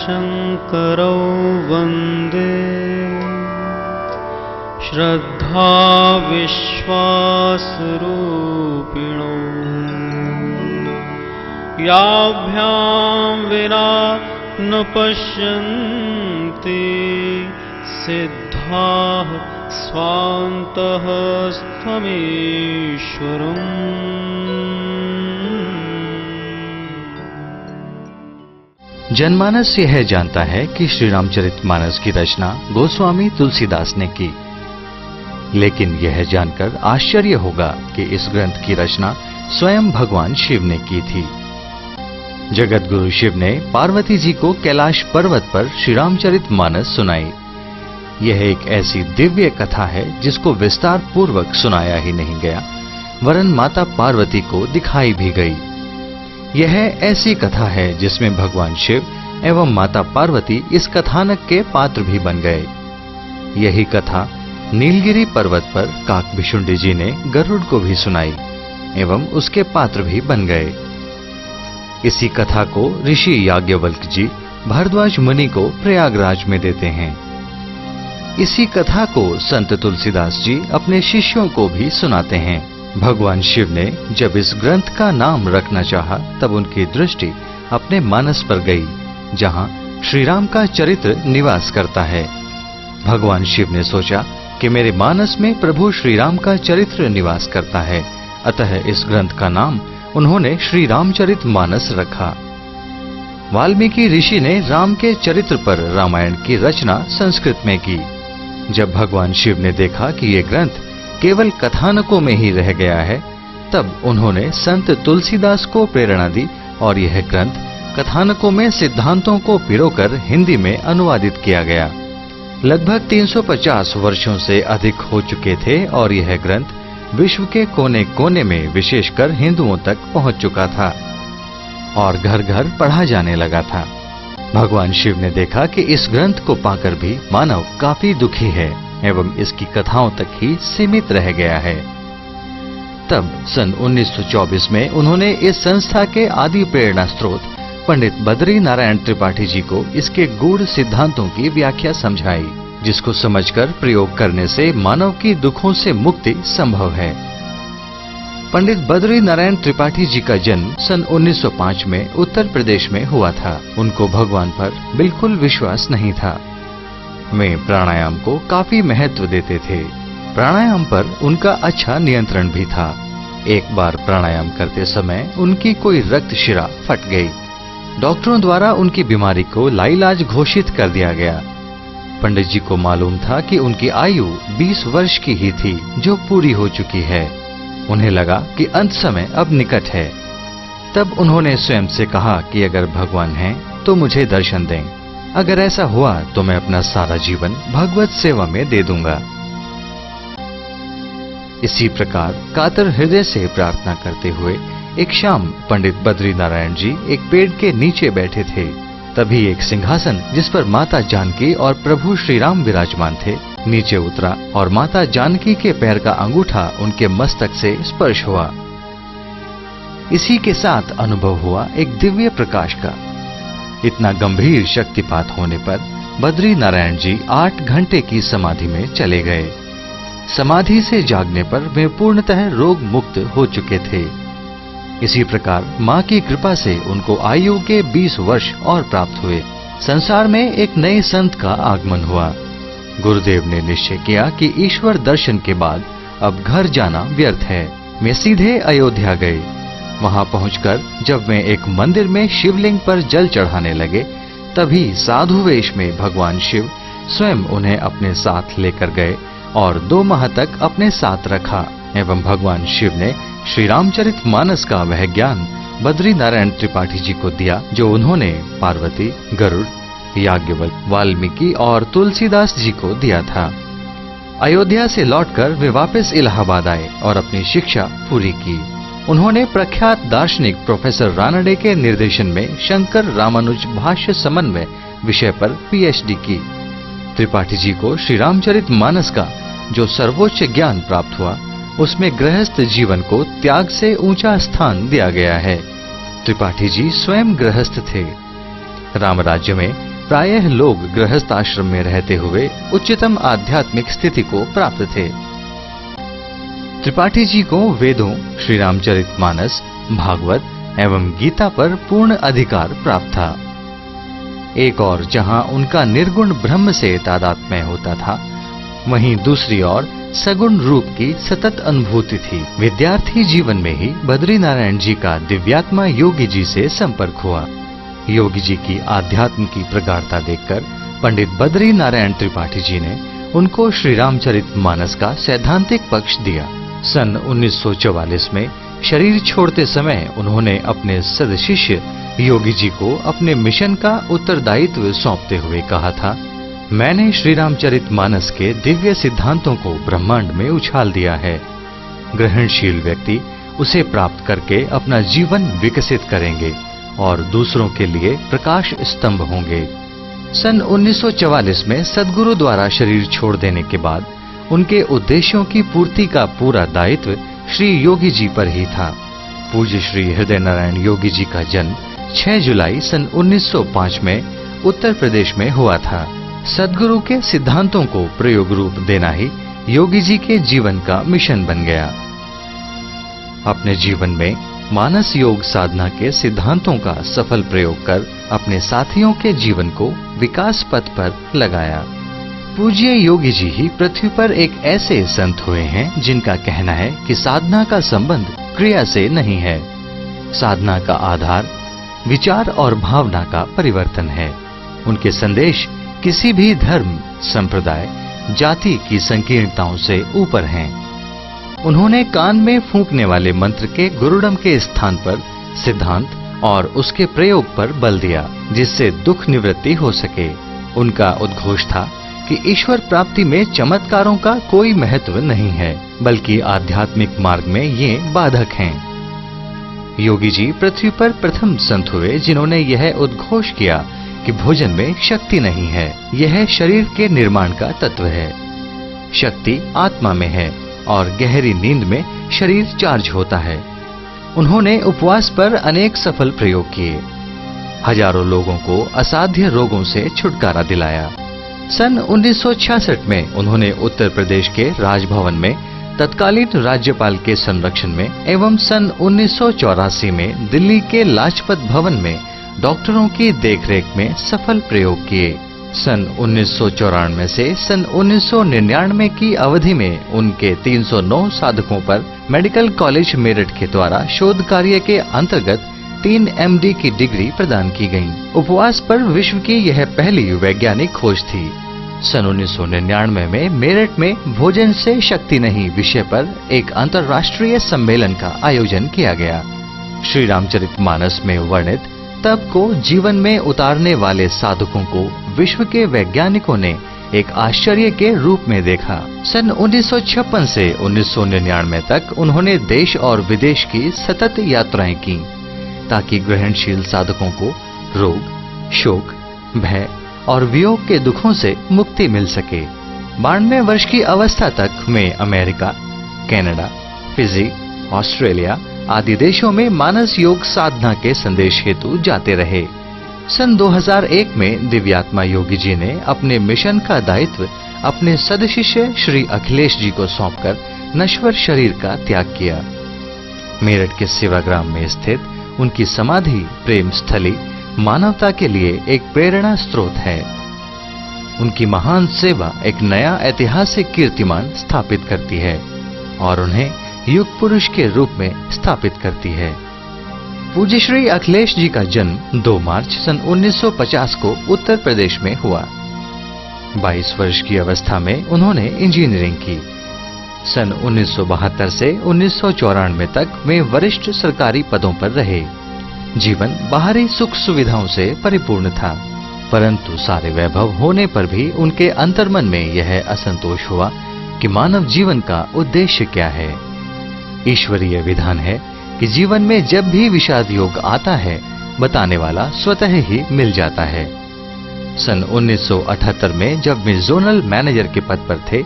शङ्करौ वन्दे श्रद्धा विश्वासरूपिणौ याभ्यां विना न पश्यन्ति सिद्धाः स्वान्तः स्वमीश्वरम्। जनमानस यह जानता है कि श्री रामचरितमानस की रचना गोस्वामी तुलसीदास ने की, लेकिन यह जानकर आश्चर्य होगा कि इस ग्रंथ की रचना स्वयं भगवान शिव ने की थी। जगत गुरु शिव ने पार्वती जी को कैलाश पर्वत पर श्री रामचरितमानस सुनाई। यह एक ऐसी दिव्य कथा है जिसको विस्तार पूर्वक सुनाया ही नहीं गया, वरन माता पार्वती को दिखाई भी गई। यह ऐसी कथा है जिसमें भगवान शिव एवं माता पार्वती इस कथानक के पात्र भी बन गए। यही कथा नीलगिरी पर्वत पर काकभीषुंडी जी ने गरुड़ को भी सुनाई एवं उसके पात्र भी बन गए। इसी कथा को ऋषि याज्ञवल्क्य जी भारद्वाज मुनि को प्रयागराज में देते हैं। इसी कथा को संत तुलसीदास जी अपने शिष्यों को भी सुनाते हैं। भगवान शिव ने जब इस ग्रंथ का नाम रखना चाहा, तब उनकी दृष्टि अपने मानस पर गई, जहां श्री राम का चरित्र निवास करता है। भगवान शिव ने सोचा कि मेरे मानस में प्रभु श्री राम का चरित्र निवास करता है, अतः इस ग्रंथ का नाम उन्होंने श्री रामचरितमानस रखा। वाल्मीकि ऋषि ने राम के चरित्र पर रामायण की रचना संस्कृत में की। जब भगवान शिव ने देखा कि ये ग्रंथ केवल कथानकों में ही रह गया है, तब उन्होंने संत तुलसीदास को प्रेरणा दी और यह ग्रंथ कथानकों में सिद्धांतों को पिरोकर हिंदी में अनुवादित किया गया। लगभग 350 वर्षों से अधिक हो चुके थे और यह ग्रंथ विश्व के कोने कोने में विशेषकर हिंदुओं तक पहुंच चुका था और घर घर पढ़ा जाने लगा था। भगवान शिव ने देखा कि इस ग्रंथ को पाकर भी मानव काफी दुखी है एवं इसकी कथाओं तक ही सीमित रह गया है। तब सन 1924 में उन्होंने इस संस्था के आदि प्रेरणा स्रोत पंडित बद्री नारायण त्रिपाठी जी को इसके गूढ़ सिद्धांतों की व्याख्या समझाई, जिसको समझकर प्रयोग करने से मानव की दुखों से मुक्ति संभव है। पंडित बद्री नारायण त्रिपाठी जी का जन्म सन 1905 में उत्तर प्रदेश में हुआ था। उनको भगवान पर बिल्कुल विश्वास नहीं था। वे प्राणायाम को काफी महत्व देते थे। प्राणायाम पर उनका अच्छा नियंत्रण भी था। एक बार प्राणायाम करते समय उनकी कोई रक्त शिरा फट गई। डॉक्टरों द्वारा उनकी बीमारी को लाइलाज घोषित कर दिया गया। पंडित जी को मालूम था कि उनकी आयु 20 वर्ष की ही थी, जो पूरी हो चुकी है। उन्हें लगा कि अंत समय अब निकट है। तब उन्होंने स्वयं से कहा कि अगर भगवान हैं तो मुझे दर्शन दें। अगर ऐसा हुआ तो मैं अपना सारा जीवन भगवत सेवा में दे दूंगा। इसी प्रकार कातर हृदय से प्रार्थना करते हुए एक शाम पंडित बद्री नारायण जी एक पेड़ के नीचे बैठे थे। तभी एक सिंहासन जिस पर माता जानकी और प्रभु श्री राम विराजमान थे नीचे उतरा और माता जानकी के पैर का अंगूठा उनके मस्तक से स्पर्श हुआ। इसी के साथ अनुभव हुआ एक दिव्य प्रकाश का। इतना गंभीर शक्तिपात होने पर बद्री नारायण जी 8 घंटे की समाधि में चले गए। समाधि से जागने पर वे पूर्णतः रोग मुक्त हो चुके थे। इसी प्रकार मां की कृपा से उनको आयु के 20 वर्ष और प्राप्त हुए। संसार में एक नए संत का आगमन हुआ। गुरुदेव ने निश्चय किया कि ईश्वर दर्शन के बाद अब घर जाना व्यर्थ है। वे सीधे अयोध्या गए। वहां पहुंचकर जब वे एक मंदिर में शिवलिंग पर जल चढ़ाने लगे, तभी साधु वेश में भगवान शिव स्वयं उन्हें अपने साथ लेकर गए और 2 माह तक अपने साथ रखा एवं भगवान शिव ने श्री रामचरितमानस का वह ज्ञान बद्री नारायण त्रिपाठी जी को दिया, जो उन्होंने पार्वती, गरुड़, याज्ञवल्क्य, वाल्मीकि और तुलसीदास जी को दिया था। अयोध्या से लौटकर वे वापस इलाहाबाद आए और अपनी शिक्षा पूरी की। उन्होंने प्रख्यात दार्शनिक प्रोफेसर रानडे के निर्देशन में शंकर रामानुज भाष्य समन्वय विषय पर पीएचडी की। त्रिपाठी जी को श्री रामचरितमानस का जो सर्वोच्च ज्ञान प्राप्त हुआ, उसमें गृहस्थ जीवन को त्याग से ऊंचा स्थान दिया गया है। त्रिपाठी जी स्वयं गृहस्थ थे। राम राज्य में प्रायः लोग गृहस्थ आश्रम में रहते हुए उच्चतम आध्यात्मिक स्थिति को प्राप्त थे। त्रिपाठी जी को वेदों, श्री रामचरितमानस, भागवत एवं गीता पर पूर्ण अधिकार प्राप्त था। एक और जहां उनका निर्गुण ब्रह्म से तादात्म्य होता था, वहीं दूसरी ओर सगुण रूप की सतत अनुभूति थी। विद्यार्थी जीवन में ही बद्री नारायण जी का दिव्यात्मा योगी जी से संपर्क हुआ। योगी जी की आध्यात्म की प्रगाढ़ता देखकर पंडित बद्री नारायण त्रिपाठी जी ने उनको श्री रामचरितमानस का सैद्धांतिक पक्ष दिया। सन 1944 में शरीर छोड़ते समय उन्होंने अपने सदशिष्य योगी जी को अपने मिशन का उत्तरदायित्व सौंपते हुए कहा था, मैंने श्री रामचरितमानस के दिव्य सिद्धांतों को ब्रह्मांड में उछाल दिया है। ग्रहणशील व्यक्ति उसे प्राप्त करके अपना जीवन विकसित करेंगे और दूसरों के लिए प्रकाश स्तंभ होंगे। सन 1944 में सद्गुरु द्वारा शरीर छोड़ देने के बाद उनके उद्देश्यों की पूर्ति का पूरा दायित्व श्री योगी जी पर ही था। पूज्य श्री हृदय नारायण योगी जी का जन्म 6 जुलाई सन 1905 में उत्तर प्रदेश में हुआ था। सद्गुरु के सिद्धांतों को प्रयोग रूप देना ही योगी जी के जीवन का मिशन बन गया। अपने जीवन में मानस योग साधना के सिद्धांतों का सफल प्रयोग कर अपने साथियों के जीवन को विकास पथ पर लगाया। पूज्य योगी जी ही पृथ्वी पर एक ऐसे संत हुए हैं जिनका कहना है कि साधना का संबंध क्रिया से नहीं है। साधना का आधार विचार और भावना का परिवर्तन है। उनके संदेश किसी भी धर्म, संप्रदाय, जाति की संकीर्णताओं से ऊपर हैं। उन्होंने कान में फूंकने वाले मंत्र के गुरुडम के स्थान पर सिद्धांत और उसके प्रयोग पर बल दिया, जिससे दुख निवृत्ति हो सके। उनका उद्घोष था कि ईश्वर प्राप्ति में चमत्कारों का कोई महत्व नहीं है, बल्कि आध्यात्मिक मार्ग में ये बाधक हैं। योगी जी पृथ्वी पर प्रथम संत हुए जिन्होंने यह उद्घोष किया कि भोजन में शक्ति नहीं है, यह शरीर के निर्माण का तत्व है। शक्ति आत्मा में है और गहरी नींद में शरीर चार्ज होता है। उन्होंने उपवास पर अनेक सफल प्रयोग किए, हजारों लोगों को असाध्य रोगों से छुटकारा दिलाया। सन 1966 में उन्होंने उत्तर प्रदेश के राजभवन में तत्कालीन राज्यपाल के संरक्षण में एवं सन 1984 में दिल्ली के लाजपत भवन में डॉक्टरों की देखरेख में सफल प्रयोग किए। सन 1994 से सन 1999 की अवधि में उनके 309 साधकों पर मेडिकल कॉलेज मेरठ के द्वारा शोध कार्य के अंतर्गत 3 MD की डिग्री प्रदान की गई। उपवास पर विश्व की यह पहली वैज्ञानिक खोज थी। सन 1999 में मेरठ में भोजन से शक्ति नहीं विषय पर एक अंतर्राष्ट्रीय सम्मेलन का आयोजन किया गया। श्री रामचरितमानस में वर्णित तप को जीवन में उतारने वाले साधकों को विश्व के वैज्ञानिकों ने एक आश्चर्य के रूप में देखा। सन 1956 से 1999 तक उन्होंने देश और विदेश की सतत यात्राएं की ताकि ग्रहणशील साधकों को रोग, शोक, भय और वियोग के दुखों से मुक्ति मिल सके। 92 वर्ष की अवस्था तक वे अमेरिका, कनाडा, फिजी, ऑस्ट्रेलिया आदि देशों में मानस योग साधना के संदेश हेतु जाते रहे। सन 2001 में दिव्यात्मा योगी जी ने अपने मिशन का दायित्व अपने सदशिष्य श्री अखिलेश जी को सौंपकर नश्वर शरीर का त्याग किया। मेरठ के सेवाग्राम में स्थित उनकी समाधि प्रेम स्थली मानवता के लिए एक प्रेरणा स्रोत है। उनकी महान सेवा एक नया ऐतिहासिक कीर्तिमान स्थापित करती है और उन्हें युग पुरुष के रूप में स्थापित करती है। पूज्य श्री अखिलेश जी का जन्म 2 मार्च सन 1950 को उत्तर प्रदेश में हुआ। 22 वर्ष की अवस्था में उन्होंने इंजीनियरिंग की। सन 1972 से 1994 तक वे वरिष्ठ सरकारी पदों पर रहे। जीवन बाहरी सुख सुविधाओं से परिपूर्ण था, परंतु सारे वैभव होने पर भी उनके अंतर्मन में यह असंतोष हुआ कि मानव जीवन का उद्देश्य क्या है। ईश्वरीय विधान है कि जीवन में जब भी विषाद योग आता है, बताने वाला स्वतः ही मिल जाता है। सन 1978 में जब वे जोनल मैनेजर के पद पर थे,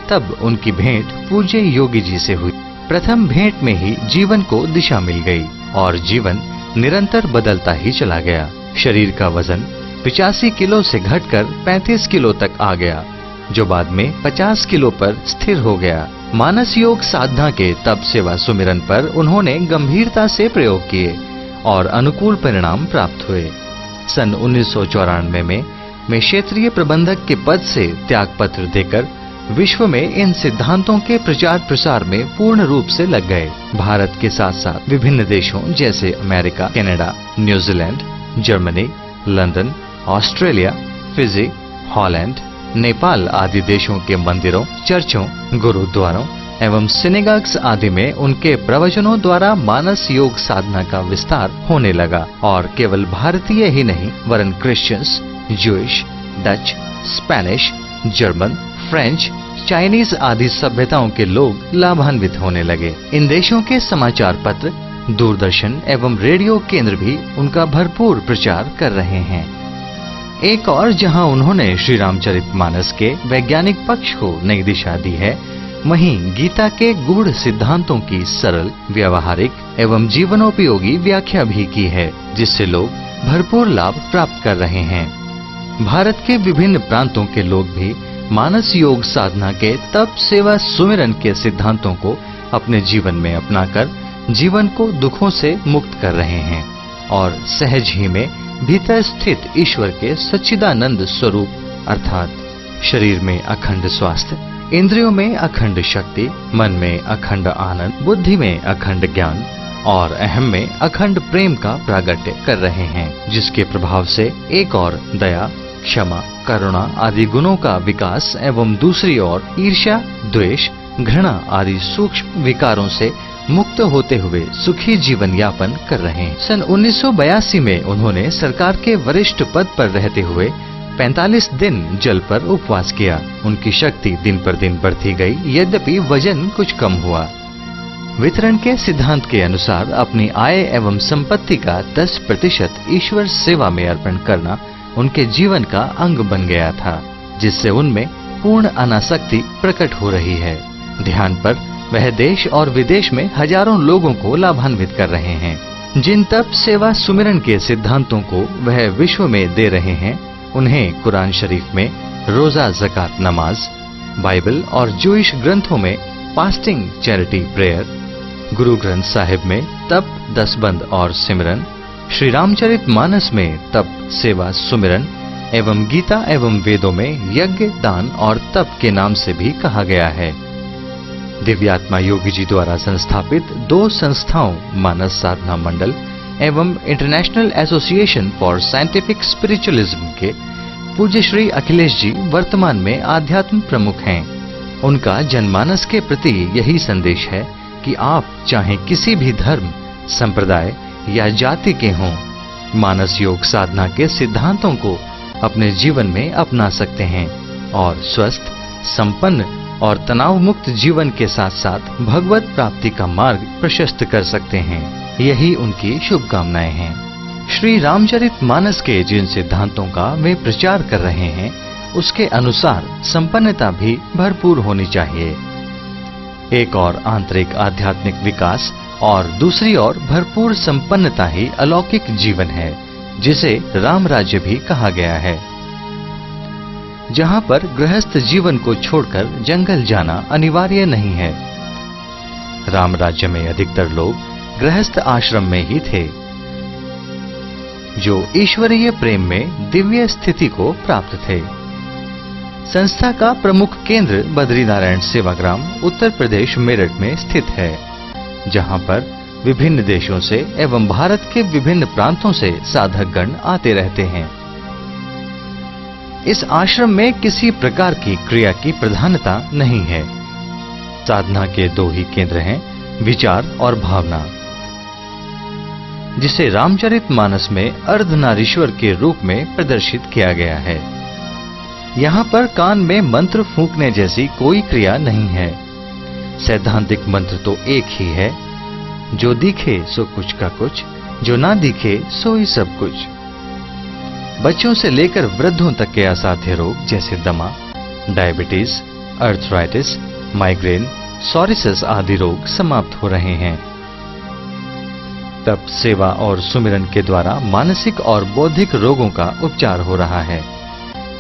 तब उनकी भेंट पूज्य योगी जी से हुई। प्रथम भेंट में ही जीवन को दिशा मिल गई और जीवन निरंतर बदलता ही चला गया। शरीर का वजन 85 किलो से घटकर 35 किलो तक आ गया, जो बाद में 50 किलो पर स्थिर हो गया। मानस योग साधना के तप सेवा सुमिरन पर उन्होंने गंभीरता से प्रयोग किए और अनुकूल परिणाम प्राप्त हुए। सन 1994 में क्षेत्रीय प्रबंधक के पद से त्याग पत्र देकर विश्व में इन सिद्धांतों के प्रचार प्रसार में पूर्ण रूप से लग गए। भारत के साथ साथ विभिन्न देशों जैसे America, Canada, New Zealand, Germany, London, Australia, Fiji, Holland, Nepal आदि देशों के मंदिरों, चर्चों, गुरुद्वारों एवं सिनेगॉग्स आदि में उनके प्रवचनों द्वारा मानस योग साधना का विस्तार होने लगा और केवल भारतीय ही नहीं वरन Christians, Jewish, Dutch, Spanish, German, French, Chinese आदि सभ्यताओं के लोग लाभान्वित होने लगे। इन देशों के समाचार पत्र, दूरदर्शन एवं रेडियो केंद्र भी उनका भरपूर प्रचार कर रहे हैं। एक और जहां उन्होंने श्री रामचरितमानस के वैज्ञानिक पक्ष को नई दिशा दी है, वहीं गीता के गूढ़ सिद्धांतों की सरल, व्यवहारिक एवं जीवनोपयोगी व्याख्या भी की है, जिससे लोग भरपूर लाभ प्राप्त कर रहे हैं। भारत के विभिन्न प्रांतों के लोग भी मानस योग साधना के तप सेवा सुमिरन के सिद्धांतों को अपने जीवन में अपनाकर जीवन को दुखों से मुक्त कर रहे हैं और सहज ही में भीतर स्थित ईश्वर के सच्चिदानंद स्वरूप अर्थात शरीर में अखंड स्वास्थ्य, इंद्रियों में अखंड शक्ति, मन में अखंड आनंद, बुद्धि में अखंड ज्ञान और अहम में अखंड प्रेम का प्रागट्य कर रहे हैं, जिसके प्रभाव से एक और दया, क्षमा, करुणा आदि गुणों का विकास एवं दूसरी ओर ईर्ष्या, द्वेष, घृणा आदि सूक्ष्म विकारों से मुक्त होते हुए सुखी जीवन यापन कर रहे हैं। सन 1982 में उन्होंने सरकार के वरिष्ठ पद पर रहते हुए 45 दिन जल पर उपवास किया। उनकी शक्ति दिन पर दिन बढ़ती गई, यद्यपि वजन कुछ कम हुआ। वितरण के सिद्धांत के अनुसार अपनी आय एवं संपत्ति का 10% ईश्वर सेवा में अर्पण करना उनके जीवन का अंग बन गया था, जिससे उनमें पूर्ण अनासक्ति प्रकट हो रही है। ध्यान पर वह देश और विदेश में हजारों लोगों को लाभान्वित कर रहे हैं। जिन तप सेवा सुमिरन के सिद्धांतों को वह विश्व में दे रहे हैं, उन्हें कुरान शरीफ में रोजा, ज़कात, नमाज, बाइबल और जूइश ग्रंथों में fasting, charity, prayer, Guru Granth Sahib में तप, दसबंद और सिमरन, श्री रामचरितमानस में तप, सेवा, सुमिरन एवं गीता एवं वेदों में यज्ञ, दान और तप के नाम से भी कहा गया है। दिव्यात्मा योगी जी द्वारा संस्थापित 2 संस्थाओं मानस साधना मंडल एवं international association for scientific spiritualism के पूज्य श्री अखिलेश जी वर्तमान में आध्यात्म प्रमुख हैं। उनका जनमानस के प्रति यही संदेश है कि आप चाहे किसी भी धर्म, संप्रदाय या जाति के हों, मानस योग साधना के सिद्धांतों को अपने जीवन में अपना सकते हैं और स्वस्थ, संपन्न और तनाव मुक्त जीवन के साथ साथ भगवत प्राप्ति का मार्ग प्रशस्त कर सकते हैं। यही उनकी शुभकामनाएं हैं। श्री रामचरितमानस के जिन सिद्धांतों का वे प्रचार कर रहे हैं, उसके अनुसार संपन्नता भी भरपूर होनी चाहिए। एक और आंतरिक आध्यात्मिक विकास और दूसरी ओर भरपूर संपन्नता ही अलौकिक जीवन है, जिसे राम राज्य भी कहा गया है, जहां पर गृहस्थ जीवन को छोड़कर जंगल जाना अनिवार्य नहीं है। राम राज्य में अधिकतर लोग गृहस्थ आश्रम में ही थे, जो ईश्वरीय प्रेम में दिव्य स्थिति को प्राप्त थे। संस्था का प्रमुख केंद्र बद्रीनारायण सेवाग्राम उत्तर प्रदेश मेरठ में स्थित है, जहां पर विभिन्न देशों से एवं भारत के विभिन्न प्रांतों से साधकगण आते रहते हैं। इस आश्रम में किसी प्रकार की क्रिया की प्रधानता नहीं है। साधना के 2 ही केंद्र हैं, विचार और भावना, जिसे रामचरितमानस में अर्धनारीश्वर के रूप में प्रदर्शित किया गया है। यहाँ पर कान में मंत्र फूंकने जैसी कोई क्रिया नहीं है। सैद्धांतिक मंत्र तो एक ही है, जो दिखे सो कुछ का कुछ, जो ना दिखे सो ही सब कुछ। बच्चों से लेकर वृद्धों तक के असाध्य रोग जैसे दमा, डायबिटीज, अर्थराइटिस, माइग्रेन, सोरियासिस आदि रोग समाप्त हो रहे हैं। तप, सेवा और सुमिरन के द्वारा मानसिक और बौद्धिक रोगों का उपचार हो रहा है।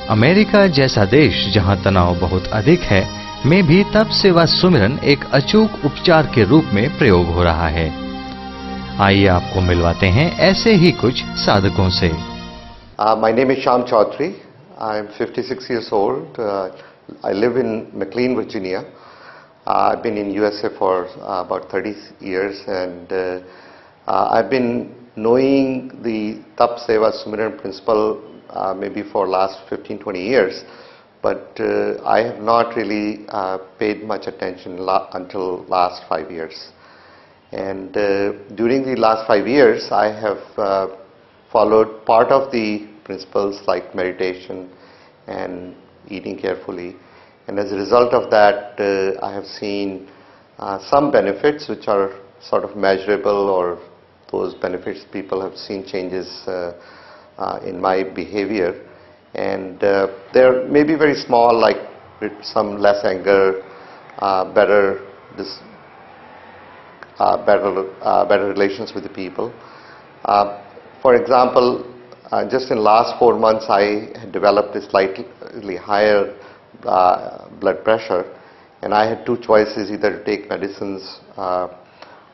अमेरिका जैसा देश जहां तनाव बहुत अधिक है, में भी तप, सेवा, सुमिरन एक अचूक उपचार के रूप में प्रयोग हो रहा है। आइए आपको मिलवाते हैं ऐसे ही कुछ साधकों से। My name is Shyam Chaudhary. I am 56 years old. I live in McLean, Virginia. I've been in USA for about 30 years, and I've been knowing the Tap Seva Sumiran principle maybe for last 15-20 years, but I have not really paid much attention until last 5 years. And during the last 5 years, I have followed part of the principles like meditation and eating carefully, and as a result of that I have seen some benefits which are sort of measurable, or those benefits people have seen changes in my behavior, and they're maybe very small, like with some less anger, better relations with the people. For example, just in last 4 months I had developed a slightly higher blood pressure, and I had two choices, either to take medicines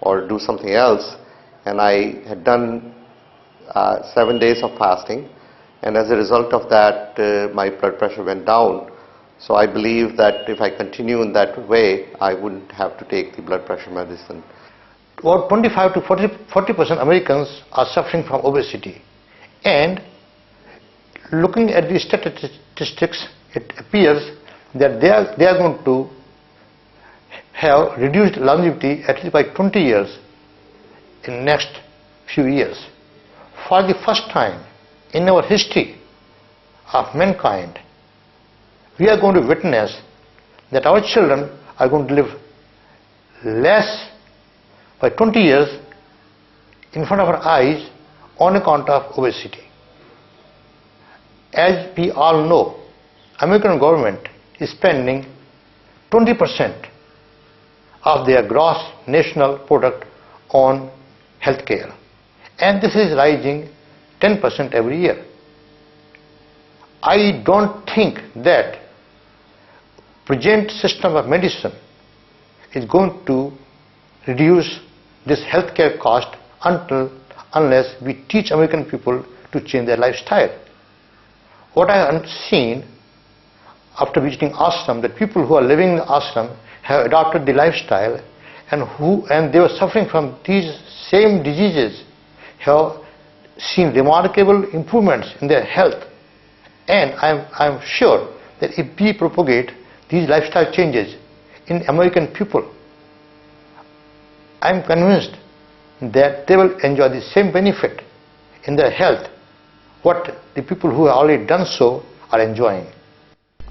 or do something else, and I had done 7 days of fasting, and as a result of that my blood pressure went down. So I believe that if I continue in that way, I wouldn't have to take the blood pressure medicine. About 25 to 40% Americans are suffering from obesity, and looking at the statistics, it appears that they are going to have reduced longevity at least by 20 years in next few years. For the first time in our history of mankind, we are going to witness that our children are going to live less by 20 years in front of our eyes on account of obesity. As we all know, American government is spending 20% of their gross national product on healthcare, and this is rising 10% every year. I don't think that present system of medicine is going to reduce this healthcare cost unless we teach American people to change their lifestyle. What I have seen after visiting ashram, that people who are living in the ashram have adopted the lifestyle, and they were suffering from these same diseases, have seen remarkable improvements in their health. And I am sure that if we propagate these lifestyle changes in American people, I am convinced that they will enjoy the same benefit in their health what the people who have already done so are enjoying.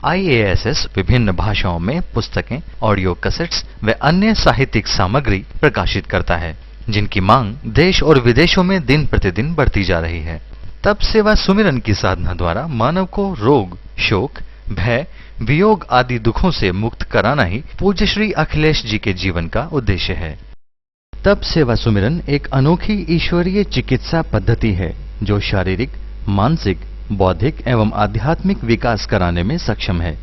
IASS विभिन्न भाषाओं में पुस्तकें, audio cassettes व अन्य साहित्यिक सामग्री प्रकाशित करता है, जिनकी मांग देश और विदेशों में दिन प्रतिदिन बढ़ती जा रही है। तप, सेवा, सुमिरन की साधना द्वारा मानव को रोग, शोक, भय, वियोग आदि दुखों से मुक्त कराना ही पूज्य श्री अखिलेश जी के जीवन का उद्देश्य है। तप, सेवा, सुमिरन एक अनोखी ईश्वरीय चिकित्सा पद्धति है जो शारीरिक, मानसिक, बौद्धिक एवं आध्यात्मिक विकास कराने में सक्षम है।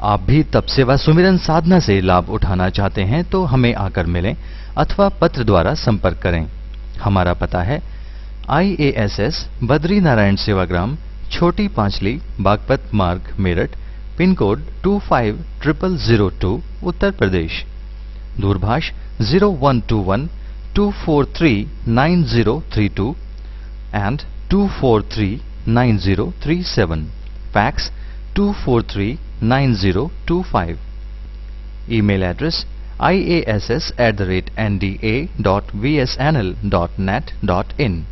आप भी तप, सेवा, सुमिरन साधना से लाभ उठाना चाहते हैं तो हमें आकर मिलें अथवा पत्र द्वारा संपर्क करें। हमारा पता है IASS बद्री नारायण सेवाग्राम, छोटी पांचली, बागपत मार्ग, मेरठ, पिन कोड 250002, उत्तर प्रदेश। दूरभाष 0121 243 9032 and 243 9037, fax 243 9025, email address iass@nda.vsnl.net.in।